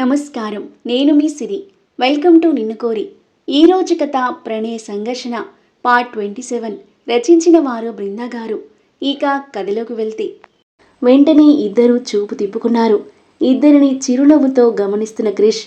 నమస్కారం. నేను మీ సిరి. Welcome to నిన్ను కోరి. ఈరోజు కథ ప్రణయ సంఘర్షణ పార్ట్ 27. రచించిన వారు బృందా గారు. ఇక కథలోకి వెళ్తే వెంటనే ఇద్దరు చూపు తిప్పుకున్నారు. ఇద్దరిని చిరునవ్వుతో గమనిస్తున్న క్రిష్,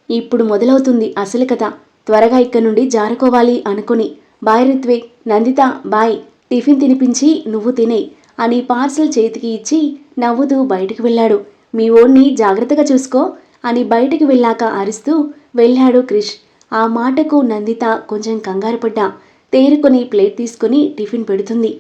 ఇప్పుడు మొదలవుతుంది అసలు కథ, త్వరగా ఇక్కడి నుండి జారుకోవాలి అనుకుని, bye Ritwik, Nanditha bye, tiffin తినిపించి నువ్వు తినే అని పార్సల్ చేతికి ఇచ్చి నవ్వుతూ బయటకు వెళ్ళాడు. మీ ఓన్ని జాగ్రత్తగా చూసుకో అని బయటికి వెళ్ళాక అరుస్తూ వెళ్ళాడు క్రిష్. ఆ మాటకు నందిత కొంచెం కంగారు పడ్డా. తేరుకొని ప్లేట్ తీసుకుని టిఫిన్ పెడుతుంది.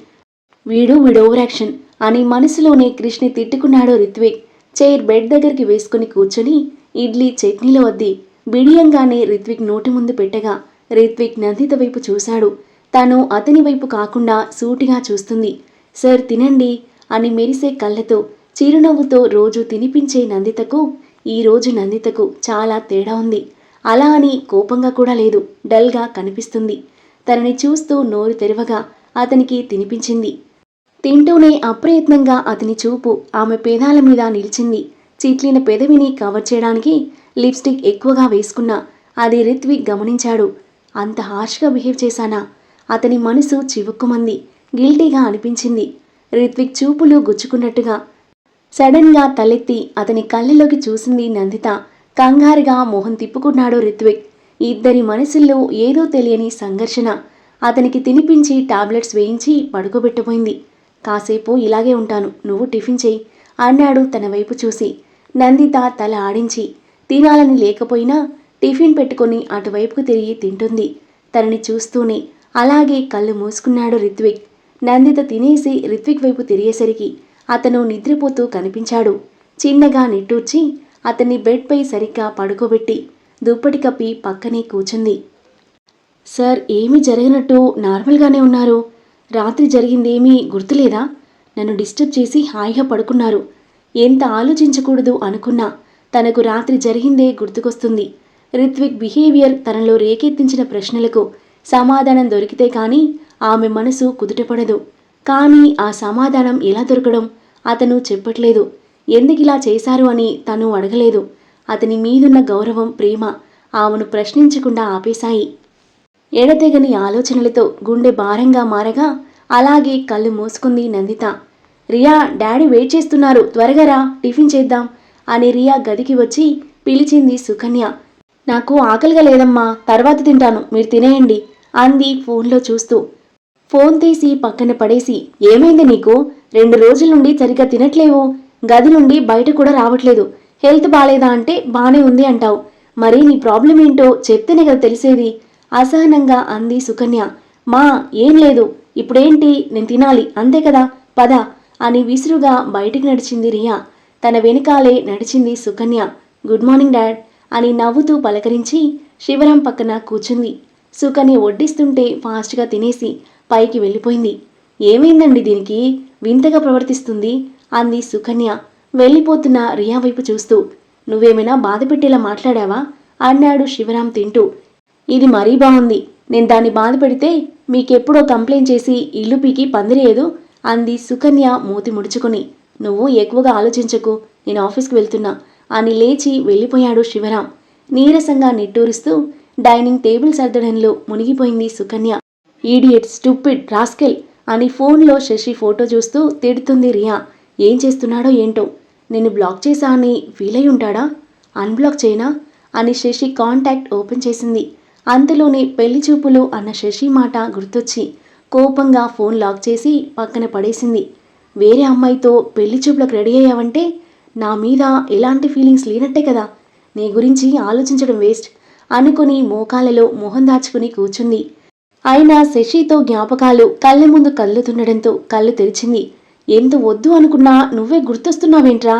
వీడు ఓవర్ యాక్షన్ అని మనసులోనే క్రిష్ని తిట్టుకున్నాడు రిత్విక్. చైర్ బెడ్ దగ్గరికి వేసుకుని కూర్చొని ఇడ్లీ చట్నీలో వద్ది బిడియంగానే రిత్విక్ నోటి ముందు పెట్టగా రిత్విక్ నందిత వైపు చూశాడు. తను అతని వైపు కాకుండా సూటిగా చూస్తుంది. సార్ తినండి అని మెరిసే కళ్ళతో చిరునవ్వుతో రోజు తినిపించే నందితకు ఈరోజు నందితకు చాలా తేడా ఉంది. అలా అని కోపంగా కూడా లేదు, డల్గా కనిపిస్తుంది. తనని చూస్తూ నోరు తెరవగా అతనికి తినిపించింది. తింటూనే అప్రయత్నంగా అతని చూపు ఆమె పేదాల మీద నిలిచింది. చిట్లిన పెదవిని కవర్ చేయడానికి లిప్స్టిక్ ఎక్కువగా వేసుకున్నా అది రిత్విక్ గమనించాడు. అంత హార్ష్గా బిహేవ్ చేశానా? అతని మనసు చివుక్కుమంది. గిల్టీగా అనిపించింది. రిత్విక్ చూపులు గుచ్చుకున్నట్టుగా. సడన్గా తలెత్తి అతని కళ్ళలోకి చూసింది నందిత. కంగారుగా మొహం తిప్పుకున్నాడు రిత్విక్. ఇద్దరి మనసుల్లో ఏదో తెలియని సంఘర్షణ. అతనికి తినిపించి టాబ్లెట్స్ వేయించి పడుకోబెట్టబోయింది. కాసేపు ఇలాగే ఉంటాను, నువ్వు టిఫిన్ చెయ్యి అన్నాడు తన వైపు చూసి. నందిత తల ఆడించి తినాలని లేకపోయినా టిఫిన్ పెట్టుకుని అటువైపుకు తిరిగి తింటుంది. తనని చూస్తూనే అలాగే కళ్ళు మూసుకున్నాడు రిత్విక్. నందిత తినేసి రిత్విక్ వైపు తిరిగేసరికి అతను నిద్రపోతూ కనిపించాడు. చిన్నగా నిట్టూర్చి అతన్ని బెడ్పై సరిగ్గా పడుకోబెట్టి దుప్పటి కప్పి పక్కనే కూర్చుంది. సార్, ఏమీ జరగనట్టు నార్మల్గానే ఉన్నారు. రాత్రి జరిగిందేమీ గుర్తులేదా? నన్ను డిస్టర్బ్ చేసి హాయిగా పడుకున్నారు. ఎంత ఆలోచించకూడదు అనుకున్నా తనకు రాత్రి జరిగిందే గుర్తుకొస్తుంది. రిత్విక్ బిహేవియర్ తనలో రేకెత్తించిన ప్రశ్నలకు సమాధానం దొరికితే కానీ ఆమె మనసు కుదుటపడదు. కానీ ఆ సమాధానం ఎలా దొరకడం అతను చెప్పట్లేదు. ఎందుకిలా చేశారు అని తను అడగలేదు. అతని మీదున్న గౌరవం, ప్రేమ ఆమెను ప్రశ్నించకుండా ఆపేశాయి. ఎడతెగని ఆలోచనలతో గుండె భారంగా మారగా అలాగే కళ్ళు మూసుకుంది నందిత. రియా, డాడీ వెయిట్ చేస్తున్నారు, త్వరగా రా, టిఫిన్ చేద్దాం అని రియా గదికి వచ్చి పిలిచింది సుకన్య. నాకు ఆకలిగా లేదమ్మా, తర్వాత తింటాను, మీరు తినేయండి అంది ఫోన్లో చూస్తూ. ఫోన్ తీసి పక్కన పడేసి, ఏమైంది నీకు? 2 రోజుల నుండి సరిగ్గా తినట్లేవు, గది నుండి బయట కూడా రావట్లేదు. హెల్త్ బాలేదా అంటే బానే ఉంది అంటావు. మరి నీ ప్రాబ్లం ఏంటో చెప్తేనే కదా తెలిసేది అసహనంగా అంది సుకన్య. మా ఏం లేదు, ఇప్పుడేంటి, నేను తినాలి అంతే కదా, పద అని విసురుగా బయటికి నడిచింది రియా. తన వెనుకాలే నడిచింది సుకన్య. గుడ్ మార్నింగ్ డాడ్ అని నవ్వుతూ పలకరించి శివరాం పక్కన కూర్చుంది. సుకన్య వడ్డిస్తుంటే ఫాస్ట్గా తినేసి పైకి వెళ్ళిపోయింది. ఏమైందండి దీనికి, వింతగా ప్రవర్తిస్తుంది అంది సుకన్య వెళ్ళిపోతున్న రియా వైపు చూస్తూ. నువ్వేమైనా బాధ పెట్టేలా మాట్లాడావా అన్నాడు శివరాం తింటూ. ఇది మరీ బాగుంది, నేను దాన్ని బాధ పెడితే మీకెప్పుడో కంప్లైంట్ చేసి ఇల్లు పీకి పందిరేయదు అంది సుకన్య మూతి ముడుచుకుని. నువ్వు ఎక్కువగా ఆలోచించకు, నేను ఆఫీస్కి వెళ్తున్నా అని లేచి వెళ్ళిపోయాడు శివరాం. నీరసంగా నిట్టూరుస్తూ డైనింగ్ టేబుల్ సర్దడంలో మునిగిపోయింది సుకన్య. ఈడియట్, స్టూపిడ్, రాస్కెల్ అని ఫోన్లో శశి ఫోటో చూస్తూ తిడుతుంది రియా. ఏం చేస్తున్నాడో ఏంటో, నేను బ్లాక్ చేశా అని ఫీల్ అయి ఉంటాడా? అన్బ్లాక్ చేయనా అని శశి కాంటాక్ట్ ఓపెన్ చేసింది. అంతలోనే పెళ్లి చూపులు అన్న శశి మాట గుర్తొచ్చి కోపంగా ఫోన్ లాక్ చేసి పక్కన పడేసింది. వేరే అమ్మాయితో పెళ్లి చూపులకు రెడీ అయ్యావంటే నా మీద ఎలాంటి ఫీలింగ్స్ లేనట్టే కదా, నీ గురించి ఆలోచించడం వేస్ట్ అనుకుని మోకాలలో మొహం దాచుకుని కూర్చుంది. అయినా శశితో జ్ఞాపకాలు కళ్ళ ముందు కదులుతుండడంతో కళ్ళు తెరిచింది. ఎంత వద్దు అనుకున్నా నువ్వే గుర్తొస్తున్నావేంట్రా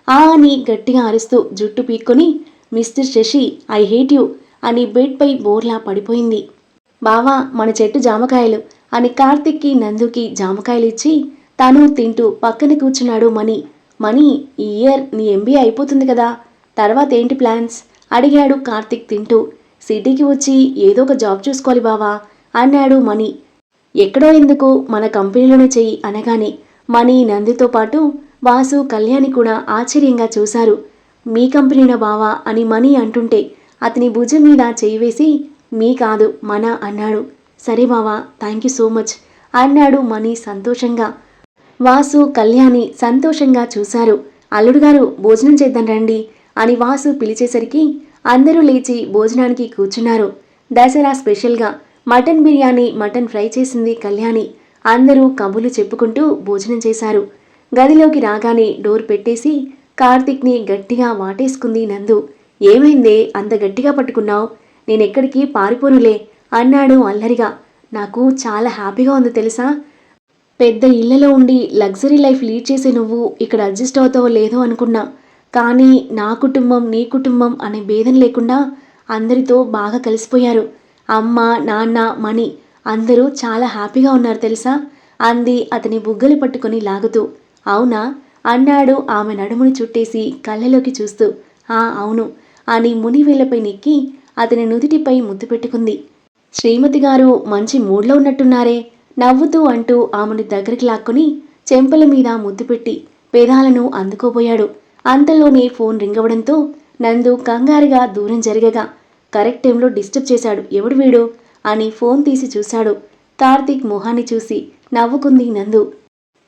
అని గట్టిగా అరుస్తూ జుట్టు పీక్కొని, mister Shashi, I hate you అని బెడ్పై బోర్లా పడిపోయింది. బావా, మన చెట్టు జామకాయలు అని కార్తిక్కి నందుకి జామకాయలు ఇచ్చి తను తింటూ పక్కన కూర్చున్నాడు మణి. మణి, ఈ ఇయర్ నీ MBA అయిపోతుంది కదా, తర్వాత ఏంటి ప్లాన్స్ అడిగాడు కార్తిక్ తింటూ. సిటీకి వచ్చి ఏదో ఒక జాబ్ చూసుకోవాలి బావా అన్నాడు మణి. ఎక్కడో ఎందుకు, మన కంపెనీలోనే చెయ్యి అనగానే మణి, నందితో పాటు వాసు, కళ్యాణి కూడా ఆశ్చర్యంగా చూశారు. మీ కంపెనీనా బావా అని మణి అంటుంటే అతని భుజం మీద చేయి వేసి మీ కాదు మన అన్నాడు. సరే బావా, థ్యాంక్ యూ సో మచ్ అన్నాడు మణి సంతోషంగా. వాసు, కళ్యాణి సంతోషంగా చూశారు. అల్లుడు గారు భోజనం చేద్దాం రండి అని వాసు పిలిచేసరికి అందరూ లేచి భోజనానికి కూర్చున్నారు. దసరా స్పెషల్గా మటన్ బిర్యానీ, మటన్ ఫ్రై చేసింది కళ్యాణి. అందరూ కబుర్లు చెప్పుకుంటూ భోజనం చేశారు. గదిలోకి రాగానే డోర్ పెట్టేసి కార్తీక్ని గట్టిగా వాటేసుకుంది నందు. ఏమైందే అంత గట్టిగా పట్టుకున్నావు? నేనెక్కడికి పారిపోనులే అన్నాడు అల్లరిగా. నాకు చాలా హ్యాపీగా ఉంది తెలుసా. పెద్ద ఇళ్లలో ఉండి లగ్జరీ లైఫ్ లీడ్ చేసే నువ్వు ఇక్కడ అడ్జస్ట్ అవుతావో లేదో అనుకున్నా. కానీ నా కుటుంబం, నీ కుటుంబం అనే భేదం లేకుండా అందరితో బాగా కలిసిపోయారు. అమ్మ, నాన్న, మణి అందరూ చాలా హ్యాపీగా ఉన్నారు తెలుసా అంది అతని బుగ్గలు పట్టుకొని లాగుతూ. అవునా అన్నాడు ఆమె నడుముని చుట్టేసి కళ్ళలోకి చూస్తూ. అవును అని మునివేళ్లపై నెక్కి అతని నుదిటిపై ముద్దు పెట్టుకుంది. శ్రీమతి గారు మంచి మూడ్లో ఉన్నట్టున్నారే నవ్వుతూ అంటూ ఆమెను దగ్గరికి లాక్కొని చెంపల మీద ముద్దు పెట్టి పేదాలను అందుకోబోయాడు. అంతలోనే ఫోన్ రింగ్ అవ్వడంతో నందు కంగారుగా దూరం జరగగా కరెక్ట్ టైంలో డిస్టర్బ్ చేశాడు. ఎవడు వీడు అని ఫోన్ తీసి చూశాడు. కార్తీక్ మొహాన్ని చూసి నవ్వుకుంది నందు.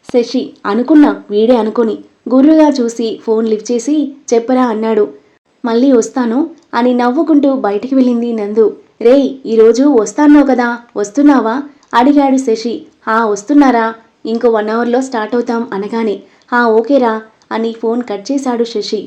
శశి అనుకున్నా వీడే అనుకొని గుర్రుగా చూసి ఫోన్ లిఫ్ట్ చేసి చెప్పరా అన్నాడు. మళ్ళీ వస్తాను అని నవ్వుకుంటూ బయటికి వెళ్ళింది నందు. రేయ్, ఈరోజు వస్తాన్నావు కదా, వస్తున్నావా అడిగాడు శశి. వస్తున్నారా, ఇంకో 1 అవర్లో స్టార్ట్ అవుతాం అనగానే ఓకేరా అని ఫోన్ కట్ చేశాడు శశి.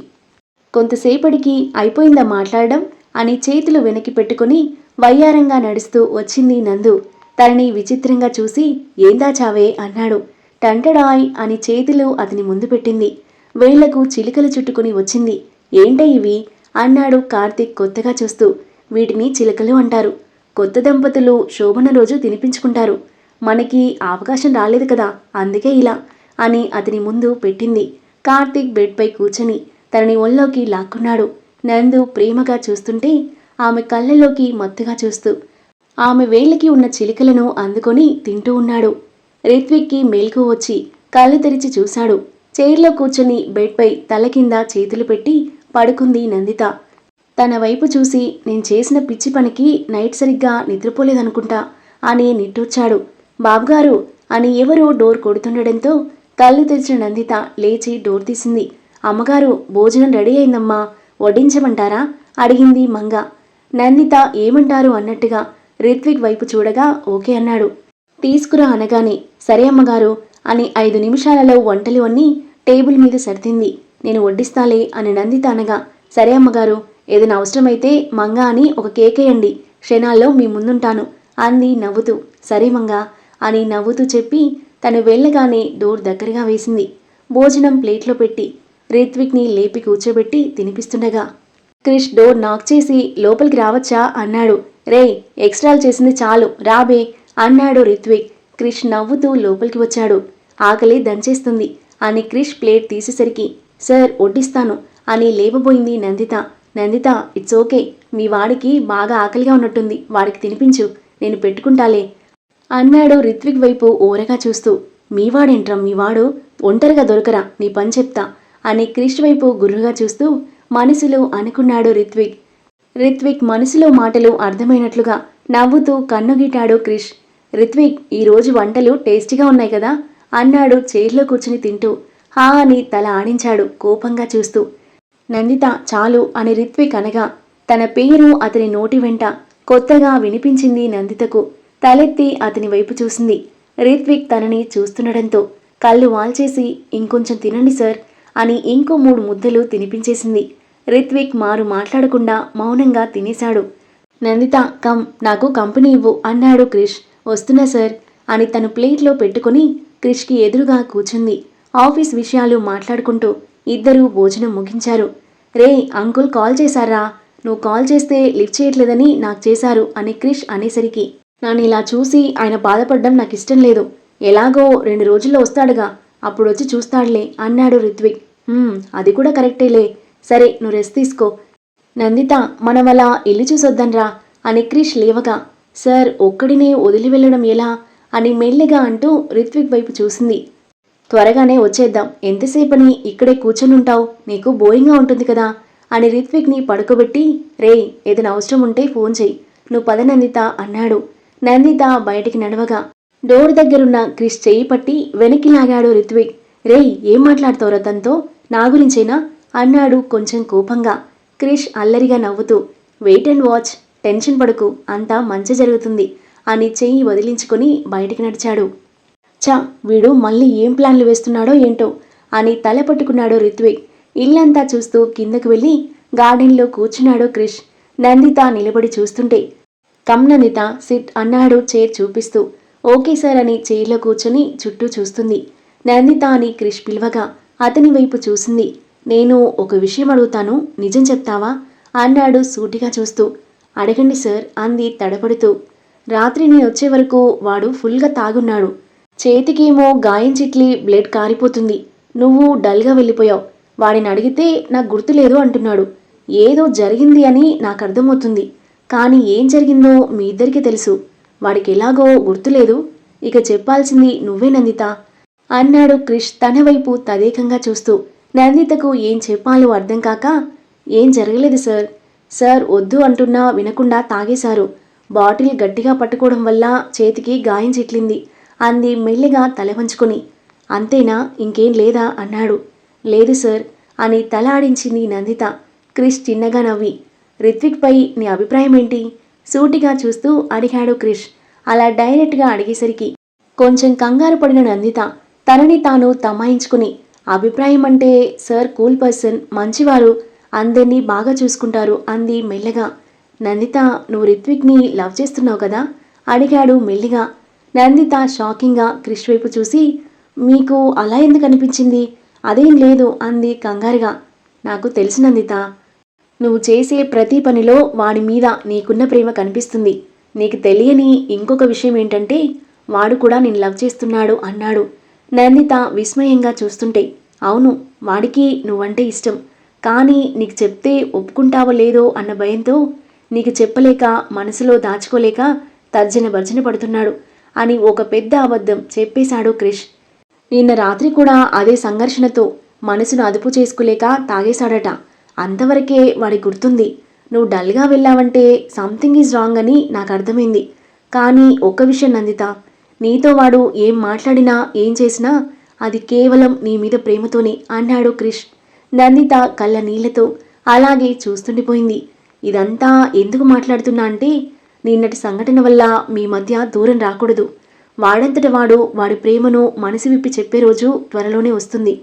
కొంతసేపటికి అయిపోయిందా మాట్లాడడం అని చేతులు వెనక్కి పెట్టుకుని వయ్యారంగా నడుస్తూ వచ్చింది నందు. తనని విచిత్రంగా చూసి ఏందా చావే అన్నాడు. టంటడాయ్ అని చేతులు అతని ముందు పెట్టింది. వేళ్లకు చిలుకలు చుట్టుకుని వచ్చింది. ఏంట ఇవి అన్నాడు కార్తీక్ కొత్తగా చూస్తూ. వీటిని చిలుకలు అంటారు. కొత్త దంపతులు శోభన రోజు తినిపించుకుంటారు. మనకి అవకాశం రాలేదు కదా, అందుకే ఇలా అని అతని ముందు పెట్టింది. కార్తీక్ బెడ్పై కూర్చొని తనని ఒళ్ళోకి లాక్కున్నాడు. నందు ప్రేమగా చూస్తుంటే ఆమె కళ్ళలోకి మత్తుగా చూస్తూ ఆమె వేళ్ళకి ఉన్న చిలుకలను అందుకొని తింటూ ఉన్నాడు. రిత్విక్కి మేల్కు వచ్చి కళ్ళు తెరిచి చూశాడు. చైర్లో కూర్చొని బెడ్పై తల కింద చేతులు పెట్టి పడుకుంది నందిత. తన వైపు చూసి నేను చేసిన పిచ్చి పనికి నైట్ సరిగ్గా నిద్రపోలేదనుకుంటా అని నిట్టూర్చాడు. బాబుగారు అని ఎవరో డోర్ కొడుతుండడంతో కళ్ళు తెరిచిన నందిత లేచి డోర్ తీసింది. అమ్మగారు భోజనం రెడీ అయిందమ్మా, వడ్డించమంటారా అడిగింది మంగ. నందిత ఏమంటారు అన్నట్టుగా రిత్విక్ వైపు చూడగా ఓకే అన్నాడు. తీసుకురా అనగానే సరే అమ్మగారు అని 5 నిమిషాలలో వంటలు అన్నీ టేబుల్ మీద సర్దింది. నేను వడ్డిస్తాలే అని నందిత అనగా సరే అమ్మగారు, ఏదైనా అవసరమైతే మంగ అని ఒక కేకేయండి, క్షణాల్లో మీ ముందుంటాను అంది నవ్వుతూ. సరే మంగ అని నవ్వుతూ చెప్పి తను వెళ్ళగానే డోర్ దగ్గరగా వేసింది. భోజనం ప్లేట్లో పెట్టి రిత్విక్ని లేపి కూర్చోబెట్టి తినిపిస్తుండగా క్రిష్ డోర్ నాక్ చేసి లోపలికి రావచ్చా అన్నాడు. రేయ్, ఎక్స్ట్రాలు చేసింది చాలు రాబే అన్నాడు రిత్విక్. క్రిష్ నవ్వుతూ లోపలికి వచ్చాడు. ఆకలి దంచేస్తుంది అని క్రిష్ ప్లేట్ తీసేసరికి సార్ వడ్డిస్తాను అని లేవబోయింది నందిత. నందిత ఇట్స్ ఓకే, మీ వాడికి బాగా ఆకలిగా ఉన్నట్టుంది, వాడికి తినిపించు, నేను పెట్టుకుంటాలే అన్నాడు రిత్విక్ వైపు ఓరగా చూస్తూ. మీవాడేంట్రా, మీవాడు ఒంటరిగా దొరకరా, నీ పని చెప్తా అని క్రిష్ వైపు గుర్రుగా చూస్తూ మనసులో అనుకున్నాడు రిత్విక్. రిత్విక్ మనసులో మాటలు అర్థమైనట్లుగా నవ్వుతూ కన్నుగీటాడు క్రిష్. రిత్విక్, ఈరోజు వంటలు టేస్టీగా ఉన్నాయి కదా అన్నాడు చైర్లో కూర్చుని తింటూ. అని తల ఆడించాడు కోపంగా చూస్తూ. నందిత చాలు అని రిత్విక్ అనగా తన పేరు అతని నోటి వెంట కొత్తగా వినిపించింది నందితకు. తలెత్తి అతని వైపు చూసింది. రిత్విక్ తనని చూస్తుండడంతో కళ్ళు వాల్చేసి ఇంకొంచెం తినండి సార్ అని ఇంకో 3 ముద్దలు తినిపించేసింది. రిత్విక్ మారు మాట్లాడకుండా మౌనంగా తినేశాడు. నందిత కమ్, నాకు కంపెనీ ఇవ్వు అన్నాడు క్రిష్. వస్తున్నా సార్ అని తను ప్లేట్లో పెట్టుకుని క్రిష్కి ఎదురుగా కూర్చుంది. ఆఫీస్ విషయాలు మాట్లాడుకుంటూ ఇద్దరూ భోజనం ముగించారు. రే అంకుల్ కాల్ చేశారా, నువ్వు కాల్ చేస్తే లిఫ్ట్ చేయట్లేదని నాకు చేశారు అని క్రిష్ అనేసరికి నన్ను ఇలా చూసి ఆయన బాధపడడం నాకు ఇష్టం లేదు. ఎలాగో 2 రోజుల్లో వస్తాడుగా, అప్పుడొచ్చి చూస్తాడులే అన్నాడు రిత్విక్. అది కూడా కరెక్టేలే, సరే నువ్వు రెస్ట్ తీసుకో. నందిత మనం అలా ఇల్లు చూసొద్దన్రా అని క్రిష్ లేవగా సార్ ఒక్కడినే వదిలి వెళ్ళడం ఎలా అని మెల్లిగా అంటూ రిత్విక్ వైపు చూసింది. త్వరగానే వచ్చేద్దాం, ఎంతసేపని ఇక్కడే కూర్చొనుంటావు, నీకు బోరింగ్గా ఉంటుంది కదా అని రిత్విక్ని పడుకోబెట్టి, రేయ్ ఏదైనా అవసరం ఉంటే ఫోన్ చెయ్యి, నువ్వు పద నందిత అన్నాడు. నందిత బయటికి నడవగా డోర్ దగ్గరున్న క్రిష్ చెయ్యి పట్టి వెనక్కి లాగాడు రిత్విక్. రేయ్ ఏం మాట్లాడతావురా తనతో, నా గురించేనా అన్నాడు కొంచెం కోపంగా. క్రిష్ అల్లరిగా నవ్వుతూ, వెయిట్ అండ్ వాచ్, టెన్షన్ పడకు, అంతా మంచి జరుగుతుంది అని చెయ్యి వదిలించుకొని బయటికి నడిచాడు. చా, వీడు మళ్ళీ ఏం ప్లాన్లు వేస్తున్నాడో ఏంటో అని తల పట్టుకున్నాడు రిత్విక్. ఇల్లంతా చూస్తూ కిందకు వెళ్ళి గార్డెన్లో కూర్చున్నాడు క్రిష్. నందిత నిలబడి చూస్తుంటే, కమ్ నందిత సిట్ అన్నాడు చైర్ చూపిస్తూ. ఓకే సార్ అని చైర్లో కూర్చొని చుట్టూ చూస్తుంది. నందిత అని క్రిష్ పిలవగా అతని వైపు చూసింది. నేను ఒక విషయం అడుగుతాను, నిజం చెప్తావా అన్నాడు సూటిగా చూస్తూ. అడగండి సార్ అంది తడపడుతూ. రాత్రి నేను వచ్చే వరకు వాడు ఫుల్గా తాగున్నాడు. చేతికేమో గాయం చిట్లి బ్లడ్ కారిపోతుంది. నువ్వు డల్గా వెళ్ళిపోయావు. వాడిని అడిగితే నాకు గుర్తులేదు అంటున్నాడు. ఏదో జరిగింది అని నాకు అర్థమవుతుంది, కానీ ఏం జరిగిందో మీ ఇద్దరికీ తెలుసు. వాడికి ఎలాగో గుర్తులేదు. ఇక చెప్పాల్సింది నువ్వే నందిత అన్నాడు క్రిష్ తన వైపు తదేకంగా చూస్తూ. నందితకు ఏం చెప్పాలో అర్థం కాక, ఏం జరగలేదు సార్. సార్ వద్దు అంటున్నా వినకుండా తాగేశారు. బాటిల్ గట్టిగా పట్టుకోవడం వల్ల చేతికి గాయం చిట్లింది అంది మెల్లిగా తల వంచుకొని. అంతేనా, ఇంకేం లేదా అన్నాడు. లేదు సార్ అని తల ఆడించింది నందిత. క్రిష్ చిన్నగా నవ్వి, రిత్విక్పై నీ అభిప్రాయం ఏంటి సూటిగా చూస్తూ అడిగాడు క్రిష్. అలా డైరెక్ట్గా అడిగేసరికి కొంచెం కంగారు పడిన నందిత తనని తాను తమాయించుకుని, అభిప్రాయం అంటే సార్ కూల్ పర్సన్, మంచివారు, అందరినీ బాగా చూసుకుంటారు అంది మెల్లగా. నందిత, నువ్వు రిత్విక్ని లవ్ చేస్తున్నావు కదా అడిగాడు మెల్లిగా. నందిత షాకింగ్గా క్రిష్ వైపు చూసి, మీకు అలా ఎందుకు అనిపించింది? అదేం లేదు అంది కంగారుగా. నాకు తెలుసు నందిత, నువ్వు చేసే ప్రతి పనిలో వాడి మీద నీకున్న ప్రేమ కనిపిస్తుంది. నీకు తెలియని ఇంకొక విషయం ఏంటంటే వాడు కూడా నిన్ను లవ్ చేస్తున్నాడు అన్నాడు. నందిత విస్మయంగా చూస్తుంటే, అవును, వాడికి నువ్వంటే ఇష్టం, కానీ నీకు చెప్తే ఒప్పుకుంటావో లేదో అన్న భయంతో నీకు చెప్పలేక మనసులో దాచుకోలేక తర్జన భర్జన పడుతున్నాడు అని ఒక పెద్ద అబద్ధం చెప్పేశాడు క్రిష్. నిన్న రాత్రి కూడా అదే సంఘర్షణతో మనసును అదుపు చేసుకోలేక తాగేశాడట. అంతవరకే వాడి గుర్తుంది. నువ్వు డల్గా వెళ్ళావంటే సంథింగ్ ఈజ్ రాంగ్ అని నాకు అర్థమైంది. కానీ ఒక్క విషయం నందిత, నీతో వాడు ఏం మాట్లాడినా ఏం చేసినా అది కేవలం నీ మీద ప్రేమతోనే అన్నాడు క్రిష్. నందిత కళ్ళ నీళ్లతో అలాగే చూస్తుండిపోయింది. ఇదంతా ఎందుకు మాట్లాడుతున్నా అంటే, నిన్నటి సంఘటన వల్ల మీ మధ్య దూరం రాకూడదు. వాడంతట వాడు వాడి ప్రేమను మనసు విప్పి చెప్పే రోజు త్వరలోనే వస్తుంది.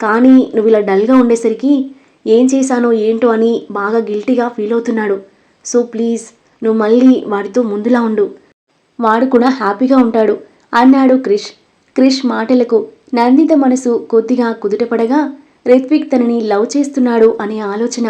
కానీ నువ్వు ఇలా డల్గా ఉండేసరికి ఏం చేశానో ఏంటో అని బాగా గిల్టీగా ఫీల్ అవుతున్నాడు. సో ప్లీజ్, నువ్వు మళ్ళీ వాడితో ముందులా ఉండు, వాడు కూడా హ్యాపీగా ఉంటాడు అన్నాడు క్రిష్. క్రిష్ మాటలకు నందిత మనసు కొద్దిగా కుదుటపడగా, రిత్విక్ తనని లవ్ చేస్తున్నాడు అనే ఆలోచన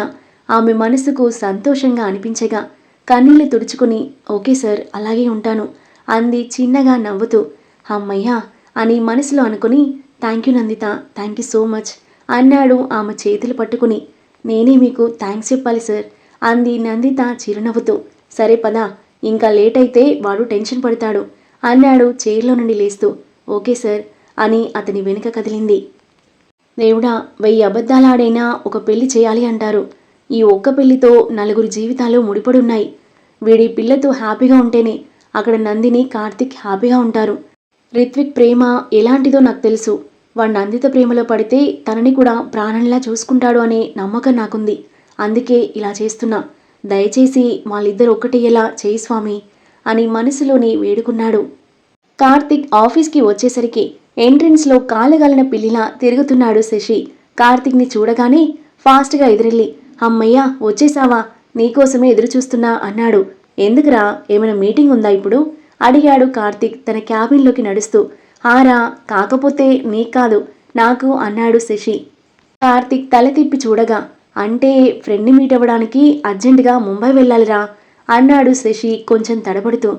ఆమె మనసుకు సంతోషంగా అనిపించగా కన్నీళ్లు తుడుచుకుని, ఓకే సార్, అలాగే ఉంటాను అంది చిన్నగా నవ్వుతూ. అమ్మయ్యా అని మనసులో అనుకుని, thank you Nanditha, thank you so much అన్నాడు ఆమె చేతులు పట్టుకుని. నేనే మీకు థ్యాంక్స్ చెప్పాలి సార్ అంది నందిత చిరునవ్వుతూ. సరే పదా, ఇంకా లేట్ అయితే వాడు టెన్షన్ పడతాడు అన్నాడు చైర్లో నుండి లేస్తూ. ఓకే సార్ అని అతని వెనుక కదిలింది. దేవుడా, 1000 అబద్ధాలాడైనా ఒక పెళ్లి చేయాలి అంటారు. ఈ ఒక్క పెళ్లితో 4 జీవితాలు ముడిపడున్నాయి. వీడి పిల్లతో హ్యాపీగా ఉంటేనే అక్కడ నందిని, కార్తిక్ హ్యాపీగా ఉంటారు. రిత్విక్ ప్రేమ ఎలాంటిదో నాకు తెలుసు. వాడు నందిత ప్రేమలో పడితే తనని కూడా ప్రాణంలా చూసుకుంటాడు అనే నమ్మకం నాకుంది. అందుకే ఇలా చేస్తున్నా. దయచేసి వాళ్ళిద్దరు ఒక్కటయ్యేలా చేయి స్వామి అని మనసులోని వేడుకున్నాడు. కార్తిక్ ఆఫీస్కి వచ్చేసరికి ఎంట్రన్స్లో కాలగాలిన పిల్లిలా తిరుగుతున్నాడు శశి. కార్తిక్ని చూడగానే ఫాస్ట్గా ఎదురెళ్ళి, అమ్మయ్యా వచ్చేసావా, నీకోసమే ఎదురు చూస్తున్నా అన్నాడు. ఎందుకురా, ఏమైనా మీటింగ్ ఉందా ఇప్పుడు అడిగాడు కార్తిక్ తన క్యాబిన్లోకి నడుస్తూ. ఆరా, కాకపోతే నీకు కాదు నాకు అన్నాడు శశి. కార్తిక్ తల తిప్పి చూడగా, అంటే ఫ్రెండ్ని మీట్ అవ్వడానికి అర్జెంటుగా ముంబై వెళ్ళాలిరా అన్నాడు శశి కొంచెం తడబడుతూ.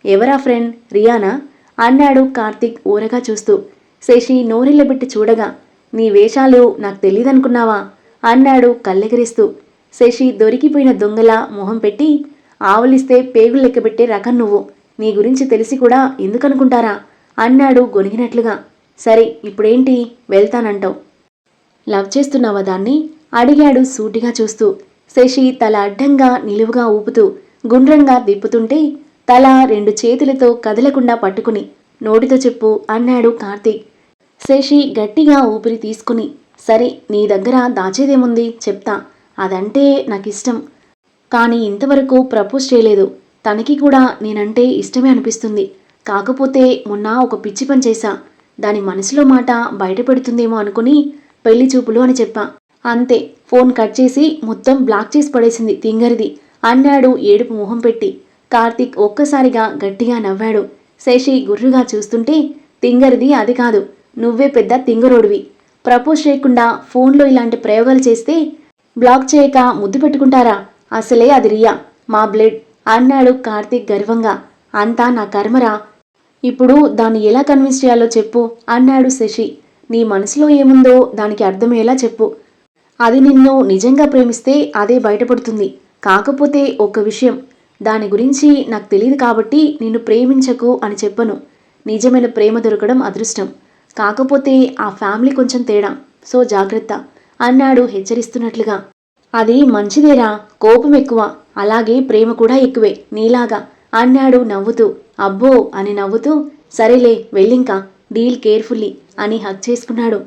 ఎవరా ఫ్రెండ్, రియానా అన్నాడు కార్తిక్ ఊరగా చూస్తూ. శశి నోరెళ్ళబెట్టి చూడగా, నీ వేషాలు నాకు తెలీదనుకున్నావా అన్నాడు కళ్ళెగరిస్తూ. శశి దొరికిపోయిన దొంగలా మొహం పెట్టి, ఆవులిస్తే పేగులు లెక్కబెట్టే రకం నువ్వు, నీ గురించి తెలిసి కూడా ఎందుకనుకుంటారా అన్నాడు గొనిగినట్లుగా. సరే ఇప్పుడేంటి వెళ్తానంటావు? లవ్ చేస్తున్నావా దాన్ని? అడిగాడు సూటిగా చూస్తూ. శశి తల అడ్డంగా నిలువుగా ఊపుతూ గుండ్రంగా తిప్పుతుంటే తల 2 చేతులతో కదలకుండా పట్టుకుని నోటితో చెప్పు అన్నాడు కార్తీక్. శశి గట్టిగా ఊపిరి తీసుకుని సరే నీ దగ్గర దాచేదేముంది చెప్తా. అదంటే నాకిష్టం. కానీ ఇంతవరకు ప్రపోజ్ చేయలేదు. తనకి కూడా నేనంటే ఇష్టమే అనిపిస్తుంది. కాకపోతే మొన్న ఒక పిచ్చి పని చేశా. దాని మనసులో మాట బయటపెడుతుందేమో అనుకుని పెళ్లి చూపులు అని చెప్పా. అంతే. ఫోన్ కట్ చేసి మొత్తం బ్లాక్ చేసి పడేసింది తింగరిది అన్నాడు ఏడుపు మొహం పెట్టి. కార్తీక్ ఒక్కసారిగా గట్టిగా నవ్వాడు. శశి గుర్రుగా చూస్తుంటే తింగరిది అది కాదు, నువ్వే పెద్ద తింగరోడివి. ప్రపోజ్ చేయకుండా ఫోన్లో ఇలాంటి ప్రయోగాలు చేస్తే బ్లాక్ చేయక ముద్దు పెట్టుకుంటారా? అసలే అది రియా, మా బ్లడ్ అన్నాడు కార్తీక్ గర్వంగా. అంతా నా కర్మరా. ఇప్పుడు దాన్ని ఎలా కన్విన్స్ చేయాలో చెప్పు అన్నాడు శశి. నీ మనసులో ఏముందో దానికి అర్థమయ్యేలా చెప్పు. అది నిన్ను నిజంగా ప్రేమిస్తే అదే బయటపడుతుంది. కాకపోతే ఒక్క విషయం, దాని గురించి నాకు తెలియదు కాబట్టి నిన్ను ప్రేమించకు అని చెప్పను. నిజమైన ప్రేమ దొరకడం అదృష్టం. కాకపోతే ఆ ఫ్యామిలీ కొంచెం తేడా, సో జాగ్రత్త అన్నాడు హెచ్చరిస్తున్నట్లుగా. అది మంచిదేరా, కోపం ఎక్కువ, అలాగే ప్రేమ కూడా ఎక్కువే నీలాగా అన్నాడు నవ్వుతూ. అబ్బో అని నవ్వుతూ సరేలే వెళ్ళింకా, డీల్ కేర్ఫుల్లీ అని హక్ చేసుకున్నాడు.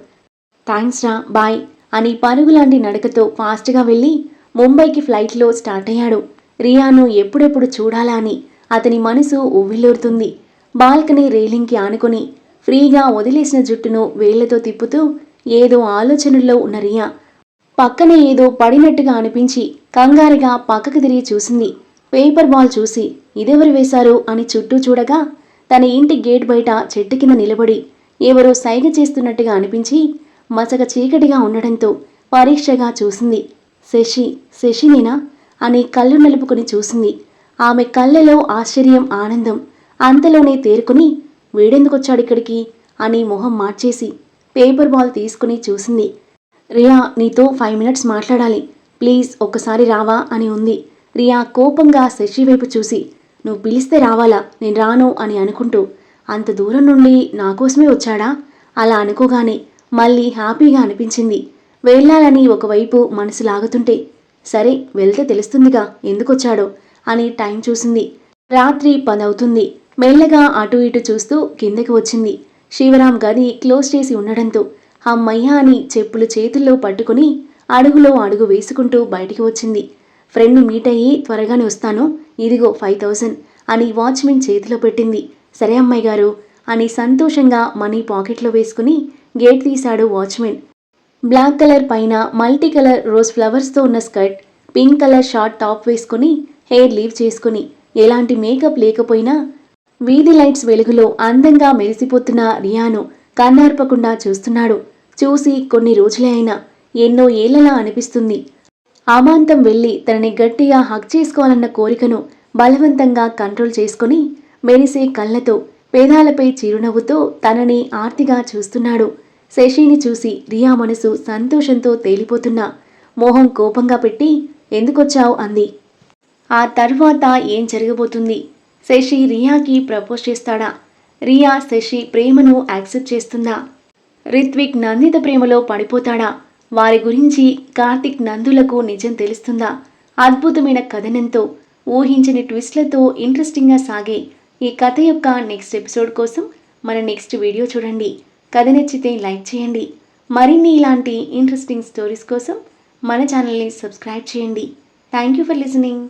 థ్యాంక్స్ రా, బాయ్ అని పరుగులాంటి నడకతో ఫాస్ట్గా వెళ్ళి ముంబైకి ఫ్లైట్లో స్టార్ట్ అయ్యాడు. రియాను ఎప్పుడెప్పుడు చూడాలా అని అతని మనసు ఉవ్విల్లూరుతుంది. బాల్కనీ రైలింగ్కి ఆనుకొని ఫ్రీగా వదిలేసిన జుట్టును వేళ్లతో తిప్పుతూ ఏదో ఆలోచనల్లో ఉన్న రియా పక్కనే ఏదో పడినట్టుగా అనిపించి కంగారుగా పక్కకు తిరిగి చూసింది. పేపర్ బాల్ చూసి ఇదెవరు వేశారు అని చుట్టూ చూడగా తన ఇంటి గేట్ బయట చెట్టు కింద నిలబడి ఎవరో సైగ చేస్తున్నట్టుగా అనిపించి మసక చీకటిగా ఉండడంతో పరీక్షగా చూసింది. శశినేనా అని కళ్ళు నలుపుకుని చూసింది. ఆమె కళ్ళలో ఆశ్చర్యం, ఆనందం. అంతలోనే తేరుకుని వీడెందుకొచ్చాడిక్కడికి అని మొహం మార్చేసి పేపర్ బాల్ తీసుకుని చూసింది. రియా నీతో 5 మినిట్స్ మాట్లాడాలి, ప్లీజ్ ఒక్కసారి రావా అని ఉంది. రియా కోపంగా శశి వైపు చూసి నువ్వు పిలిస్తే రావాలా, నేను రాను అని అనుకుంటూ అంత దూరం నుండి నా కోసమే వచ్చాడా? అలా అనుకోగానే మళ్ళీ హ్యాపీగా అనిపించింది. వెళ్ళాలని ఒకవైపు మనసు లాగుతుంటే సరే వెళ్తే తెలుస్తుందిగా ఎందుకొచ్చాడో అని టైం చూసింది. రాత్రి 10 అవుతుంది. మెల్లగా అటు ఇటు చూస్తూ కిందకి వచ్చింది. శివరాం గది క్లోజ్ చేసి ఉండడంతో అమ్మయ్య అని చెప్పులు చేతుల్లో పట్టుకుని అడుగులో అడుగు వేసుకుంటూ బయటికి వచ్చింది. ఫ్రెండ్ని మీట్ అయ్యి త్వరగానే వస్తాను, ఇదిగో 5000 అని వాచ్మెన్ చేతిలో పెట్టింది. సరే అమ్మాయి గారు అని సంతోషంగా మనీ పాకెట్లో వేసుకుని గేట్ తీశాడు వాచ్మెన్. బ్లాక్ కలర్ పైన మల్టీ కలర్ రోజ్ ఫ్లవర్స్తో ఉన్న skirt, pink colour short top వేసుకుని హెయిర్ లీవ్ చేసుకుని ఎలాంటి మేకప్ లేకపోయినా వీధి లైట్స్ వెలుగులో అందంగా మెరిసిపోతున్న రియాను కన్నార్పకుండా చూస్తున్నాడు. చూసి కొన్ని రోజులే అయినా ఎన్నో ఏళ్లలా అనిపిస్తుంది. అమాంతం వెళ్ళి తనని గట్టిగా హక్ చేసుకోవాలన్న కోరికను బలవంతంగా కంట్రోల్ చేసుకుని మెరిసే కళ్ళతో పేదాలపై చిరునవ్వుతో తనని ఆర్తిగా చూస్తున్నాడు. శశిని చూసి రియా మనసు సంతోషంతో తేలిపోతున్నా మోహం కోపంగా పెట్టి ఎందుకొచ్చావు అంది. ఆ తర్వాత ఏం జరగబోతుంది? శశి రియాకి ప్రపోజ్ చేస్తాడా? రియా శశి ప్రేమను యాక్సెప్ట్ చేస్తుందా? రిత్విక్ నందిత ప్రేమలో పడిపోతాడా? వారి గురించి కార్తిక్ నందులకు నిజం తెలుస్తుందా? అద్భుతమైన కథనంతో ఊహించని ట్విస్ట్లతో ఇంట్రెస్టింగ్గా సాగే ఈ కథ యొక్క నెక్స్ట్ ఎపిసోడ్ కోసం మన నెక్స్ట్ వీడియో చూడండి. కథ నచ్చితే లైక్ చేయండి. మరిన్ని ఇలాంటి ఇంట్రెస్టింగ్ స్టోరీస్ కోసం మన ఛానల్ని సబ్స్క్రైబ్ చేయండి. Thank you for listening.